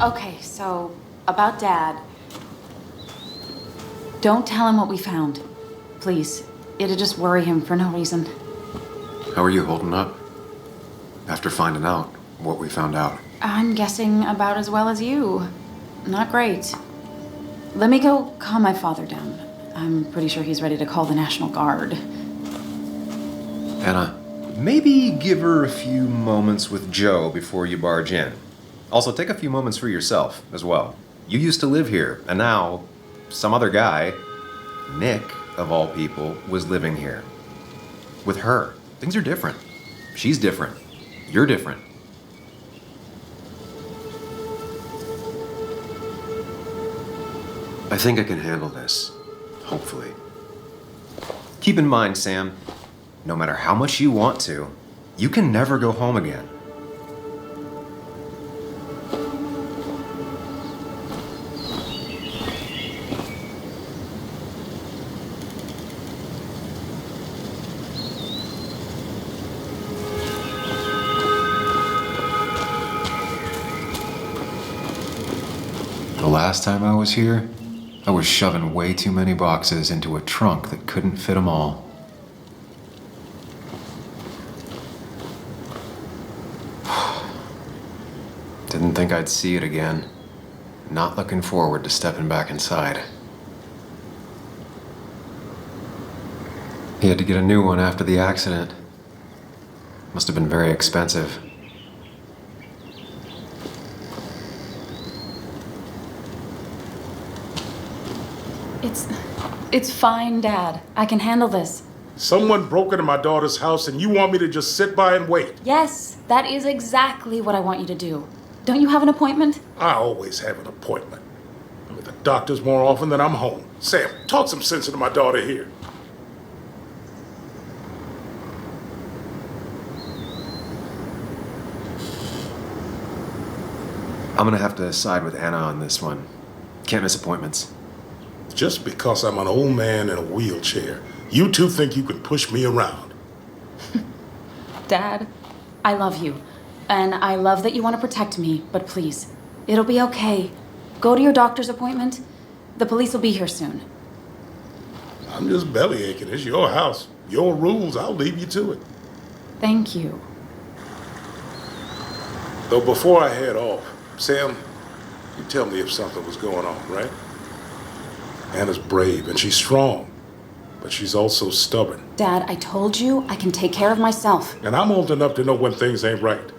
Okay, so about Dad. Don't tell him what we found. Please. It'd just worry him for no reason. How are you holding up? After finding out what we found out. I'm guessing about as well as you. Not great. Let me go calm my father down. I'm pretty sure he's ready to call the National Guard. Anna, Maybe give her a few moments with Joe before you barge in. Also, take a few moments for yourself as well. You used to live here, and now some other guy, Nick, of all people, was living here. With her. Things are different. She's different. You're different. I think I can handle this. Hopefully. Keep in mind, Sam, no matter how much you want to, you can never go home again. The last time I was here, I was shoving way too many boxes into a trunk that couldn't fit them all. Didn't think I'd see it again. Not looking forward to stepping back inside. He had to get a new one after the accident. Must have been very expensive. It's fine, Dad. I can handle this. Someone broke into my daughter's house and you want me to just sit by and wait? Yes, that is exactly what I want you to do. Don't you have an appointment? I always have an appointment. I'm at the doctor's more often than I'm home. Sam, talk some sense into my daughter here. I'm gonna have to side with Anna on this one. Can't miss appointments. Just because I'm an old man in a wheelchair, you two think you can push me around. Dad, I love you. And I love that you want to protect me, but please, it'll be okay. Go to your doctor's appointment. The police will be here soon. I'm just belly aching. It's your house. Your rules, I'll leave you to it. Thank you. Though before I head off, Sam, you tell me if something was going on, right? Anna's brave and she's strong, but she's also stubborn. Dad, I told you I can take care of myself. And I'm old enough to know when things ain't right.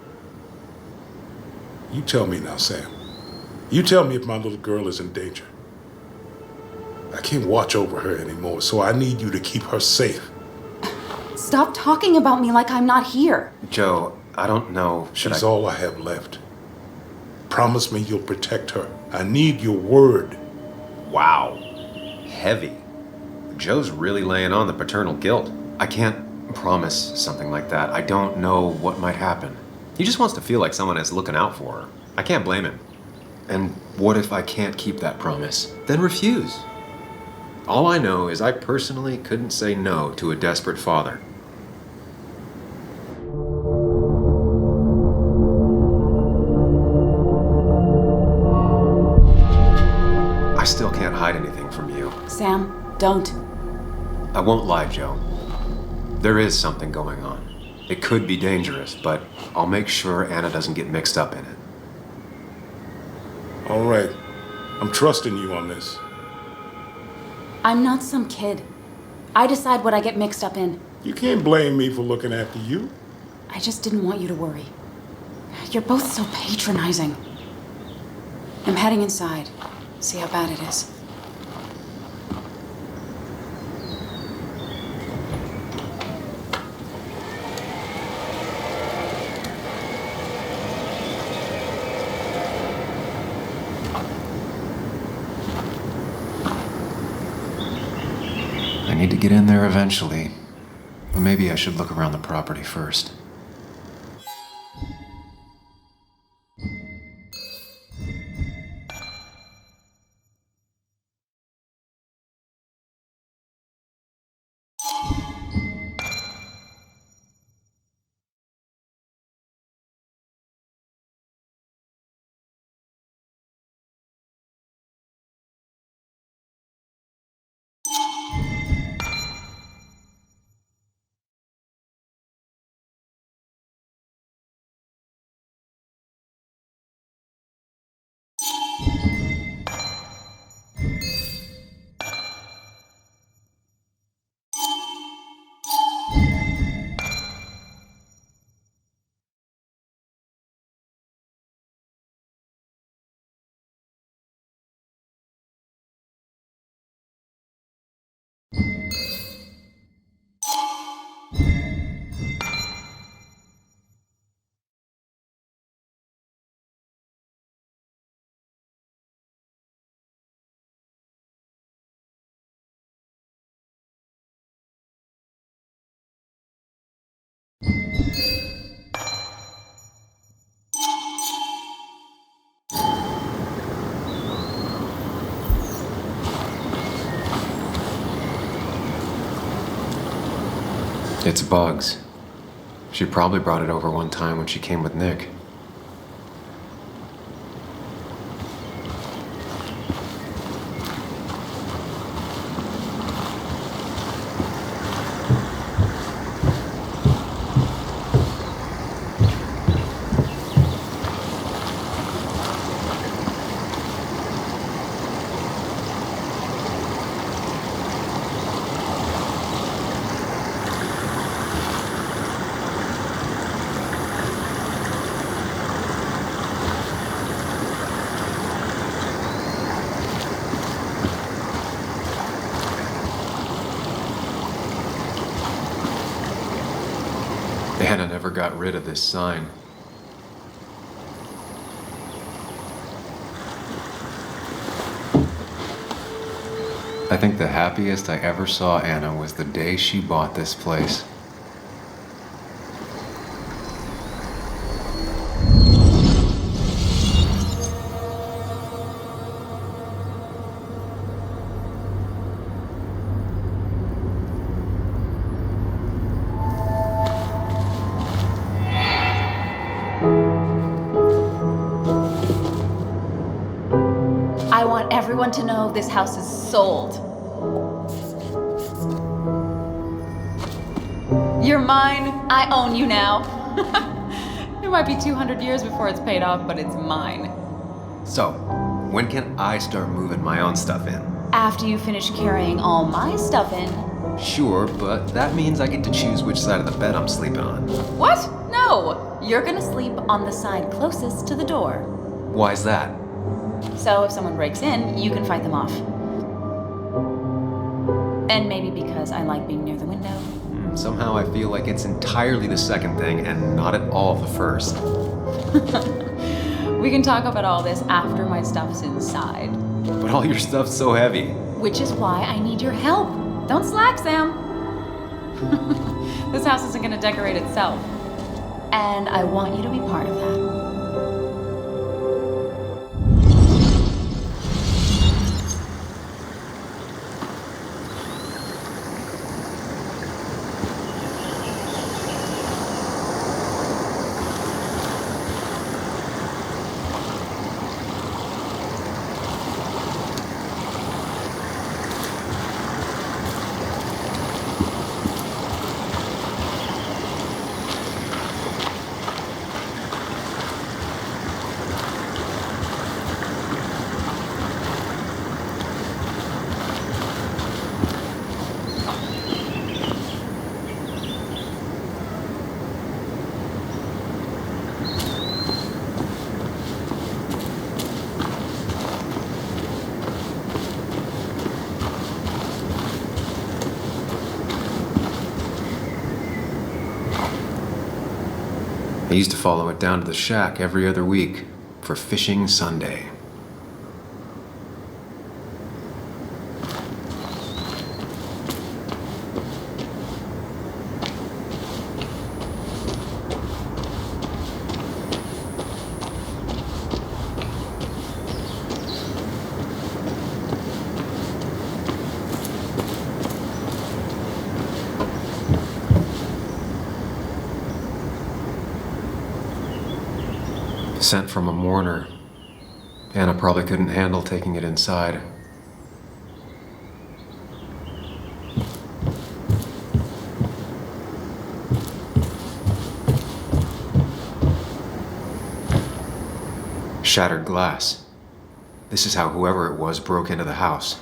You tell me now, Sam. You tell me if my little girl is in danger. I can't watch over her anymore, so I need you to keep her safe. Stop talking about me like I'm not here. Joe, I don't know. She's all I have left. Promise me you'll protect her. I need your word. Wow. Heavy. Joe's really laying on the paternal guilt. I can't promise something like that. I don't know what might happen. He just wants to feel like someone is looking out for her. I can't blame him. And what if I can't keep that promise? Then refuse. All I know is I personally couldn't say no to a desperate father. I still can't hide anything from you. Sam, don't. I won't lie, Joe. There is something going on. It could be dangerous, but I'll make sure Anna doesn't get mixed up in it. All right. I'm trusting you on this. I'm not some kid. I decide what I get mixed up in. You can't blame me for looking after you. I just didn't want you to worry. You're both so patronizing. I'm heading inside. See how bad it is. I need to get in there eventually. But maybe I should look around the property first. It's bugs. She probably brought it over one time when she came with Nick. Anna never got rid of this sign. I think the happiest I ever saw Anna was the day she bought this place. I want everyone to know this house is sold. You're mine. I own you now. It might be 200 years before it's paid off, but it's mine. So, when can I start moving my own stuff in? After you finish carrying all my stuff in. Sure, but that means I get to choose which side of the bed I'm sleeping on. What? No! You're gonna sleep on the side closest to the door. Why's that? So if someone breaks in, you can fight them off. And maybe because I like being near the window. Somehow I feel like it's entirely the second thing and not at all the first. We can talk about all this after my stuff's inside. But all your stuff's so heavy. Which is why I need your help. Don't slack, Sam. This house isn't gonna decorate itself. And I want you to be part of that. I used to follow it down to the shack every other week for fishing Sunday. Sent from a mourner. Anna probably couldn't handle taking it inside. Shattered glass. This is how whoever it was broke into the house.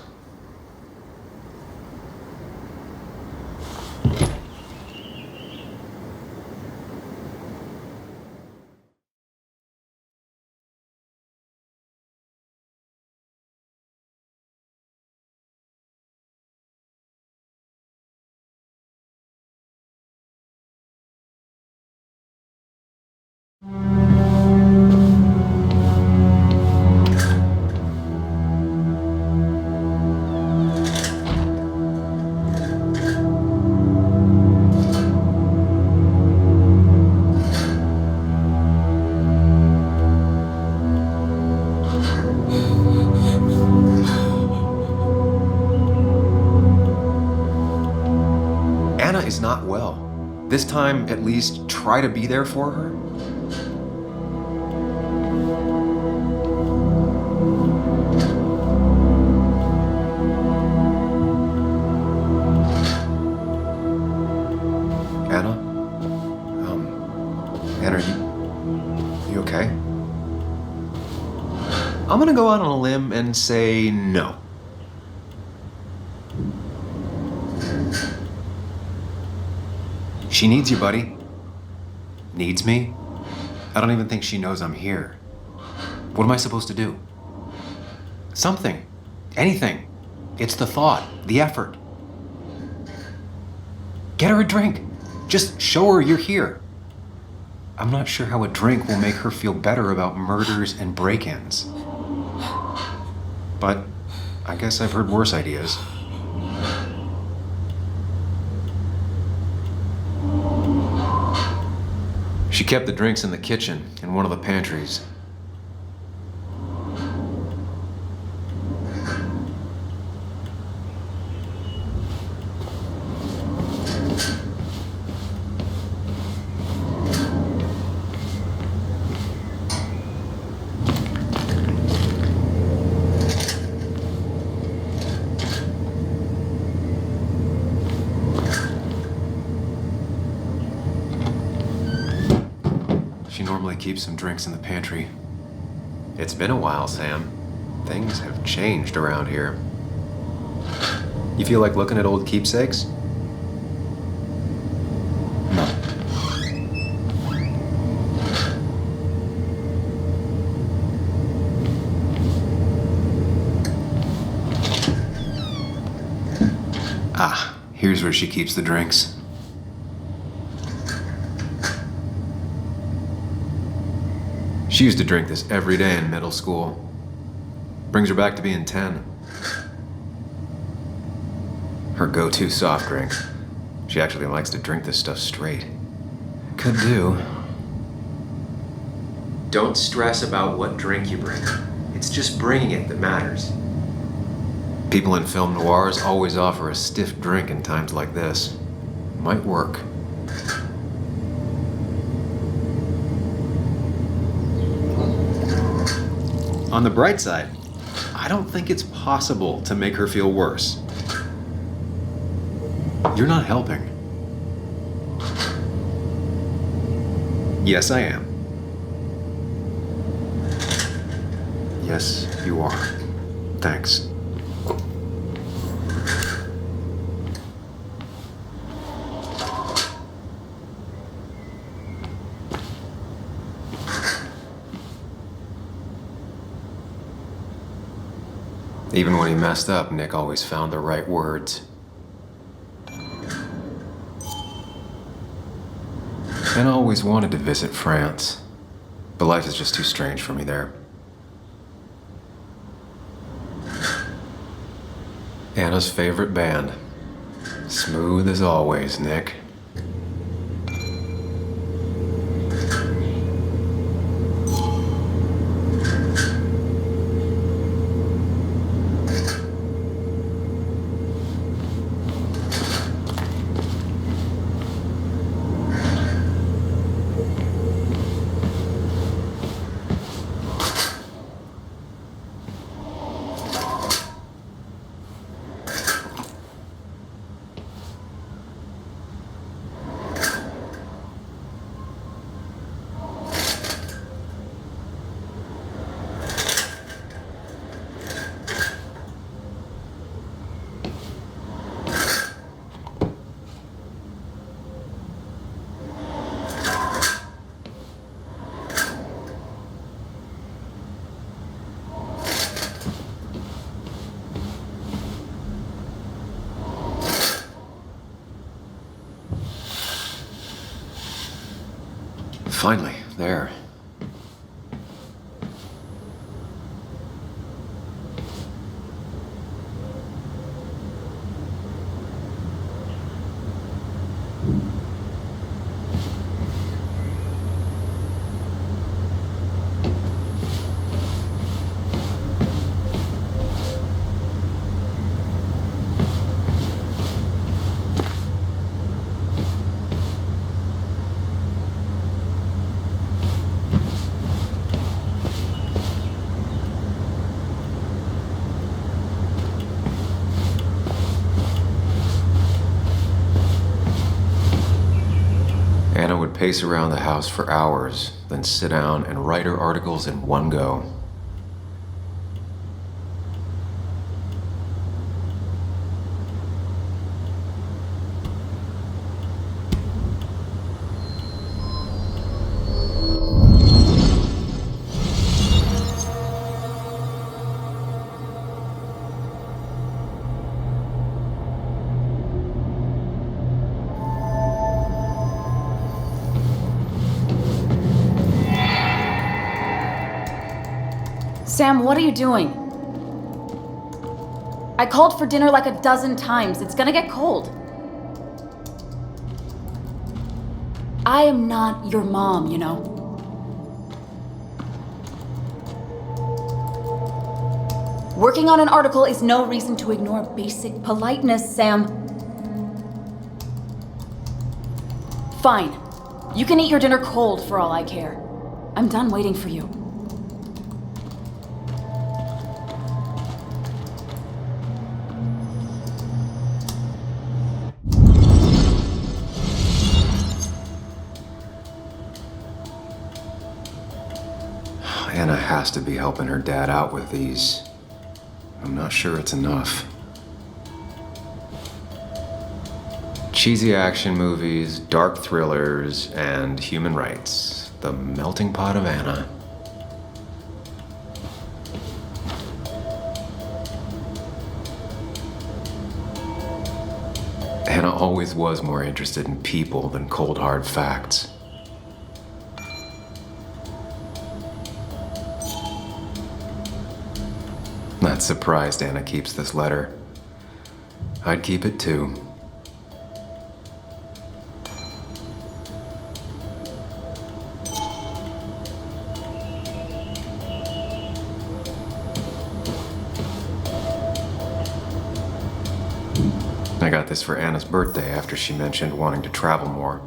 Anna is not well. This time, at least try to be there for her? Anna? Anna, are you okay? I'm gonna go out on a limb and say no. She needs you, buddy. Needs me? I don't even think she knows I'm here. What am I supposed to do? Something. Anything. It's the thought, the effort. Get her a drink. Just show her you're here. I'm not sure how a drink will make her feel better about murders and break-ins. But I guess I've heard worse ideas. She kept the drinks in the kitchen, in one of the pantries. She normally keeps some drinks in the pantry. It's been a while, Sam. Things have changed around here. You feel like looking at old keepsakes? No. Ah, here's where she keeps the drinks. She used to drink this every day in middle school. Brings her back to being 10. Her go-to soft drink. She actually likes to drink this stuff straight. Could do. Don't stress about what drink you bring. It's just bringing it that matters. People in film noirs always offer a stiff drink in times like this. Might work. On the bright side, I don't think it's possible to make her feel worse. You're not helping. Yes, I am. Yes, you are. Thanks. Even when he messed up, Nick always found the right words. And I always wanted to visit France, but life is just too strange for me there. Anna's favorite band. Smooth as always, Nick. Finally, there. pace around the house for hours, then sit down and write her articles in one go. Sam, what are you doing? I called for dinner like a dozen times. It's gonna get cold. I am not your mom, you know. Working on an article is no reason to ignore basic politeness, Sam. Fine. You can eat your dinner cold for all I care. I'm done waiting for you. Anna has to be helping her dad out with these. I'm not sure it's enough. Cheesy action movies, dark thrillers, and human rights. The melting pot of Anna. Anna always was more interested in people than cold hard facts. Not surprised Anna keeps this letter. I'd keep it too. I got this for Anna's birthday after she mentioned wanting to travel more.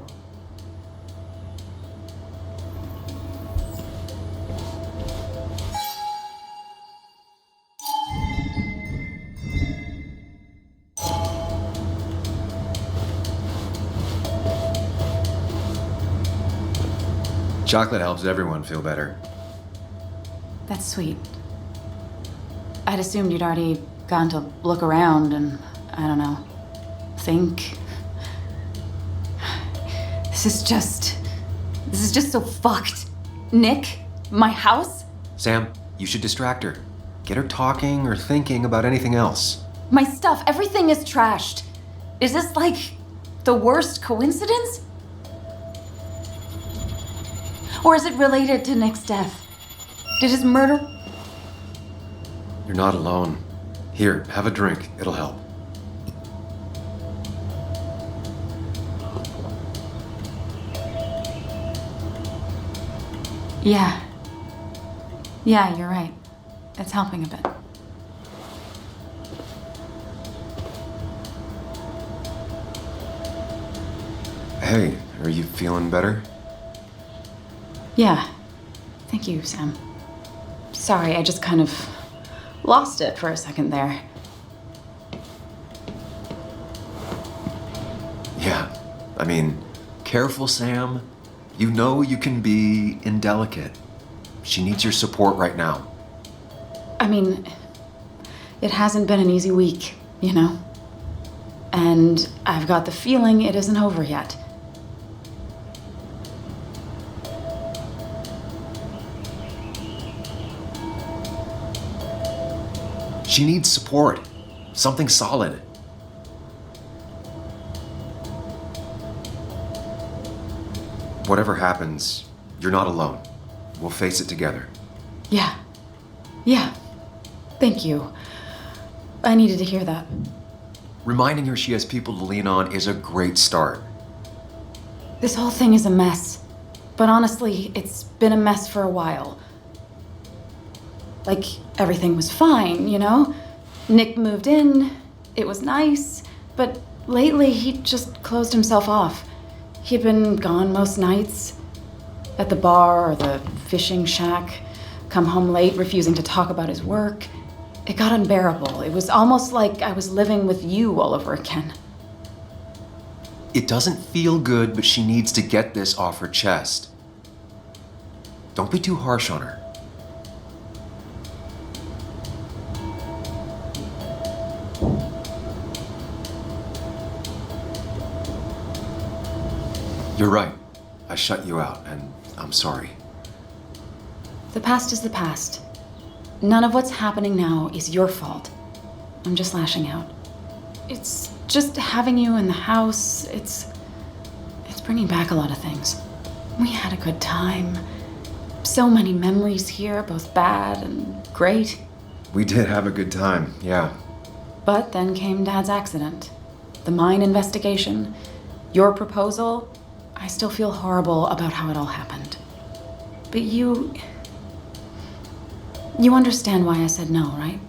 Chocolate helps everyone feel better. That's sweet. I'd assumed you'd already gone to look around and, I don't know, think. This is just so fucked. Nick, my house? Sam, you should distract her. Get her talking or thinking about anything else. My stuff, everything is trashed. Is this like the worst coincidence? Or is it related to Nick's death? Did his murder... You're not alone. Here, have a drink. It'll help. Yeah. Yeah, you're right. It's helping a bit. Hey, are you feeling better? Yeah. Thank you, Sam. Sorry, I just kind of lost it for a second there. Yeah. I mean, careful, Sam. You know you can be indelicate. She needs your support right now. I mean, it hasn't been an easy week, you know? And I've got the feeling it isn't over yet. She needs support. Something solid. Whatever happens, you're not alone. We'll face it together. Yeah. Yeah. Thank you. I needed to hear that. Reminding her she has people to lean on is a great start. This whole thing is a mess. But honestly, it's been a mess for a while. Like, everything was fine, you know? Nick moved in, it was nice, but lately he just closed himself off. He'd been gone most nights, at the bar or the fishing shack, come home late, refusing to talk about his work. It got unbearable. It was almost like I was living with you all over again. It doesn't feel good, but she needs to get this off her chest. Don't be too harsh on her. You're right. I shut you out, and I'm sorry. The past is the past. None of what's happening now is your fault. I'm just lashing out. It's just having you in the house. It's bringing back a lot of things. We had a good time. So many memories here, both bad and great. We did have a good time, yeah. But then came Dad's accident. The mine investigation. Your proposal. I still feel horrible about how it all happened. But you understand why I said no, right?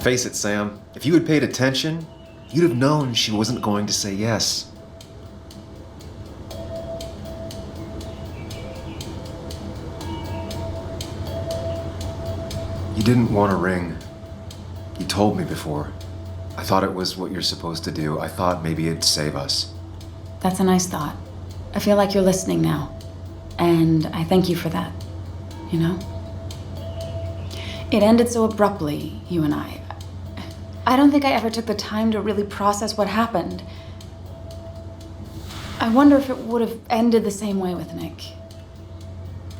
Face it, Sam. If you had paid attention, you'd have known she wasn't going to say yes. You didn't want a ring. You told me before. I thought it was what you're supposed to do. I thought maybe it'd save us. That's a nice thought. I feel like you're listening now. And I thank you for that. You know? It ended so abruptly, you and I. I don't think I ever took the time to really process what happened. I wonder if it would have ended the same way with Nick.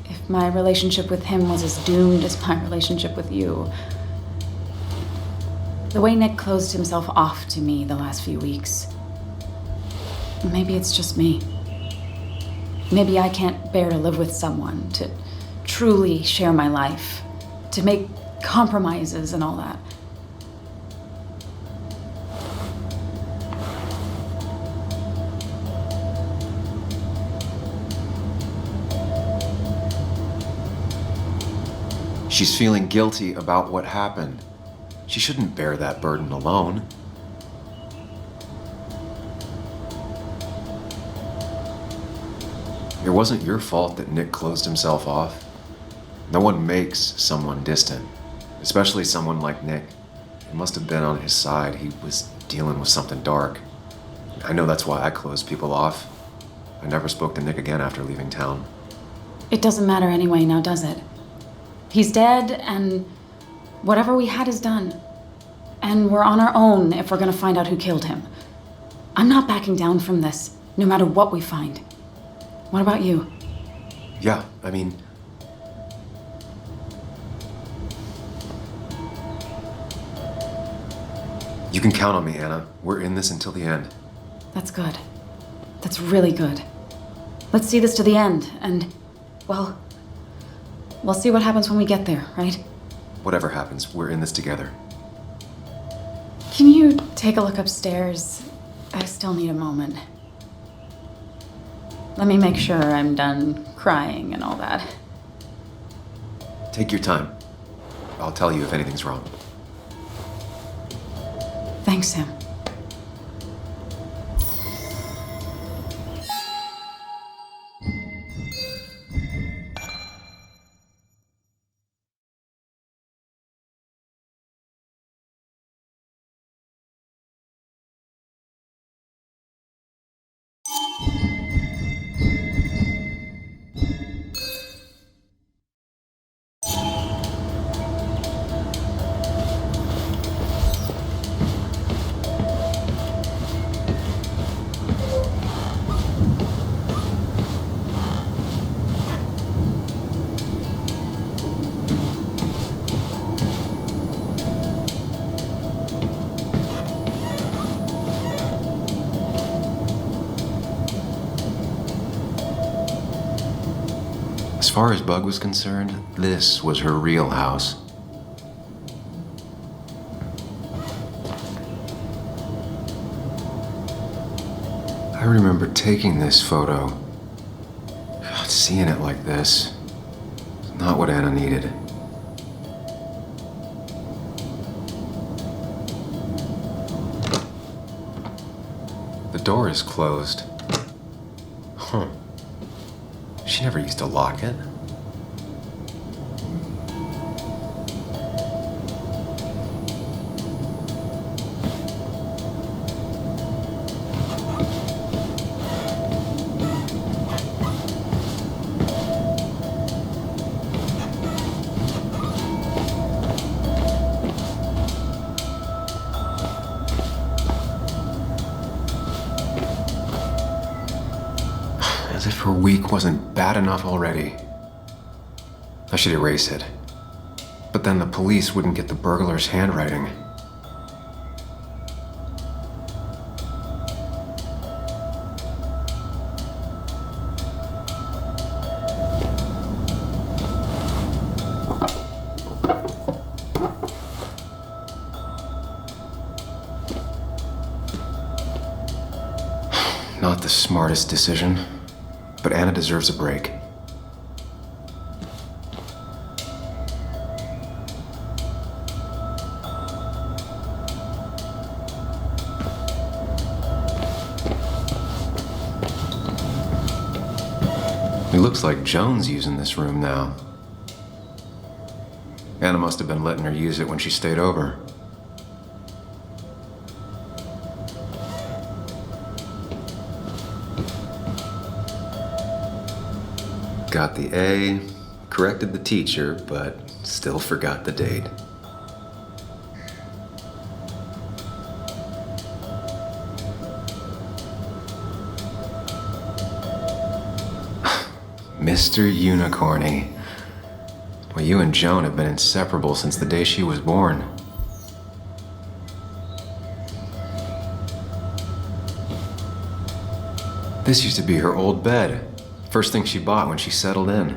If my relationship with him was as doomed as my relationship with you. The way Nick closed himself off to me the last few weeks. Maybe it's just me. Maybe I can't bear to live with someone, to truly share my life, to make compromises and all that. She's feeling guilty about what happened. She shouldn't bear that burden alone. It wasn't your fault that Nick closed himself off. No one makes someone distant, especially someone like Nick. It must have been on his side. He was dealing with something dark. I know that's why I closed people off. I never spoke to Nick again after leaving town. It doesn't matter anyway, now does it? He's dead, and whatever we had is done. And we're on our own if we're gonna find out who killed him. I'm not backing down from this, no matter what we find. What about you? Yeah, I mean... You can count on me, Anna. We're in this until the end. That's good. That's really good. Let's see this to the end, and, well, we'll see what happens when we get there, right? Whatever happens, we're in this together. Can you take a look upstairs? I still need a moment. Let me make sure I'm done crying and all that. Take your time. I'll tell you if anything's wrong. Thanks, Sam. As far as Bug was concerned, this was her real house. I remember taking this photo. God, seeing it like this. It's not what Anna needed. The door is closed. Huh. She never used to lock it. As if her week wasn't bad enough already. I should erase it. But then the police wouldn't get the burglar's handwriting. Not the smartest decision, but Anna deserves a break. It looks like Joan's using this room now. Anna must have been letting her use it when she stayed over. Got the A, corrected the teacher, but still forgot the date. Mr. Unicorny. Well, you and Joan have been inseparable since the day she was born. This used to be her old bed. First thing she bought when she settled in.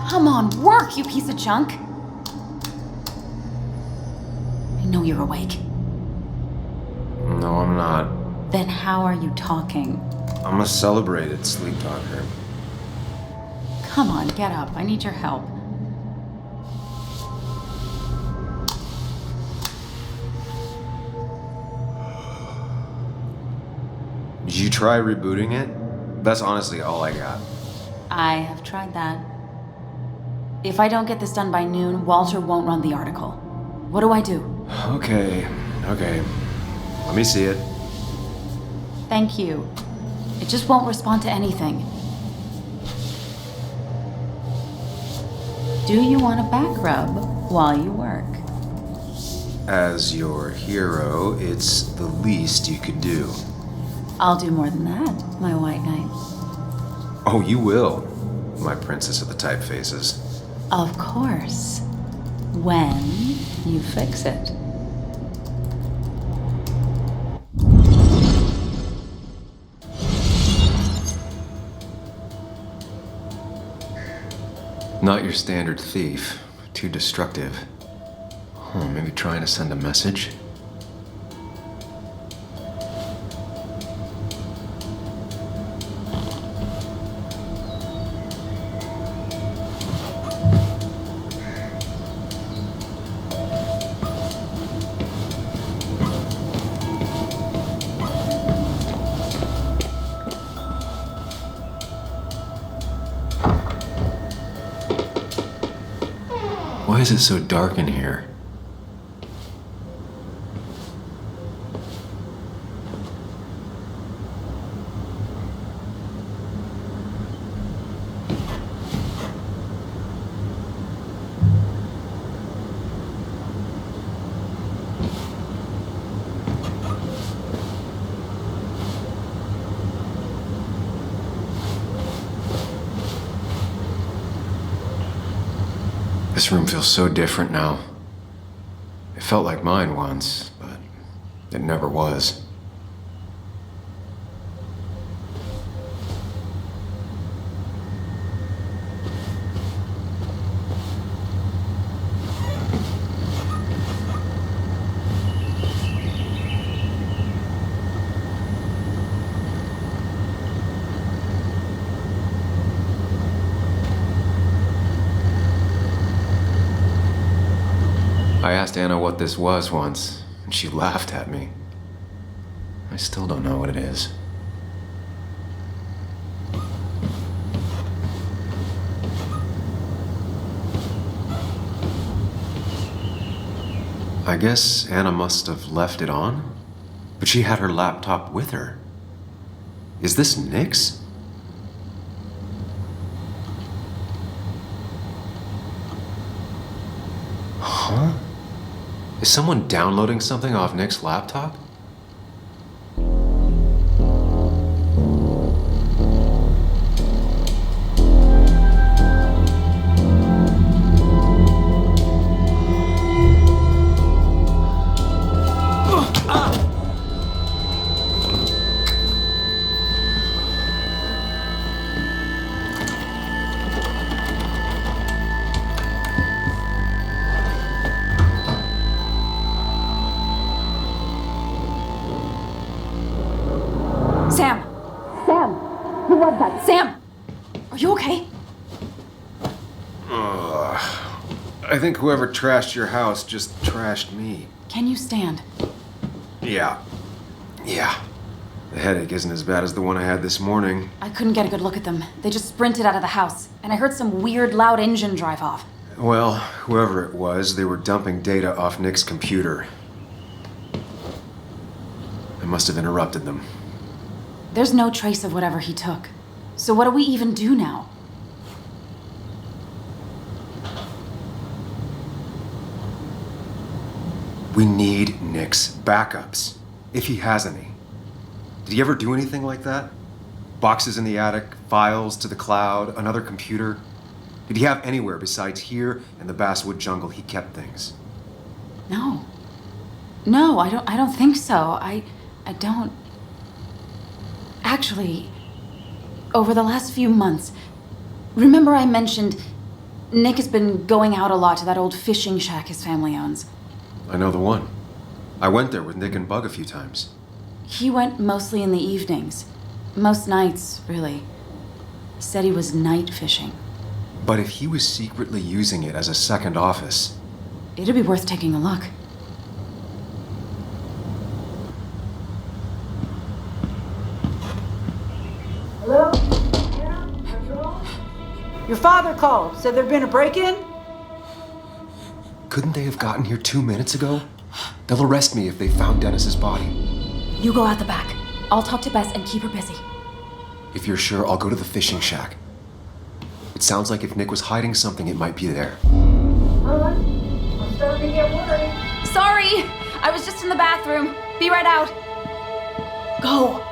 Come on, work, you piece of junk! I know you're awake. No, I'm not. Then how are you talking? I'm a celebrated sleep talker. Come on, get up. I need your help. Did you try rebooting it? That's honestly all I got. I have tried that. If I don't get this done by noon, Walter won't run the article. What do I do? Okay. Let me see it. Thank you. It just won't respond to anything. Do you want a back rub while you work? As your hero, it's the least you could do. I'll do more than that, my white knight. Oh, you will, my princess of the typefaces. Of course. When you fix it. Not your standard thief. Too destructive. Oh, maybe trying to send a message? Why is it so dark in here? This room feels so different now. It felt like mine once, but it never was. I asked Anna what this was once, and she laughed at me. I still don't know what it is. I guess Anna must have left it on, but she had her laptop with her. Is this Nick's? Huh? Is someone downloading something off Nick's laptop? Sam! Sam! Who was that? Sam! Are you okay? I think whoever trashed your house just trashed me. Can you stand? Yeah. The headache isn't as bad as the one I had this morning. I couldn't get a good look at them. They just sprinted out of the house, and I heard some weird, loud engine drive off. Well, whoever it was, they were dumping data off Nick's computer. I must have interrupted them. There's no trace of whatever he took. So what do we even do now? We need Nick's backups, if he has any. Did he ever do anything like that? Boxes in the attic, files to the cloud, another computer? Did he have anywhere besides here and the Basswood jungle he kept things? No. No, I don't think so. I don't... Actually, over the last few months, remember I mentioned Nick has been going out a lot to that old fishing shack his family owns. I know the one. I went there with Nick and Bug a few times. He went mostly in the evenings. Most nights, really. Said he was night fishing. But if he was secretly using it as a second office... It'd be worth taking a look. Hello? Yeah? Control? Your father called. Said there'd been a break-in? Couldn't they have gotten here 2 minutes ago? They'll arrest me if they found Dennis's body. You go out the back. I'll talk to Bess and keep her busy. If you're sure, I'll go to the fishing shack. It sounds like if Nick was hiding something, it might be there. I'm starting to get worried. Sorry! I was just in the bathroom. Be right out. Go!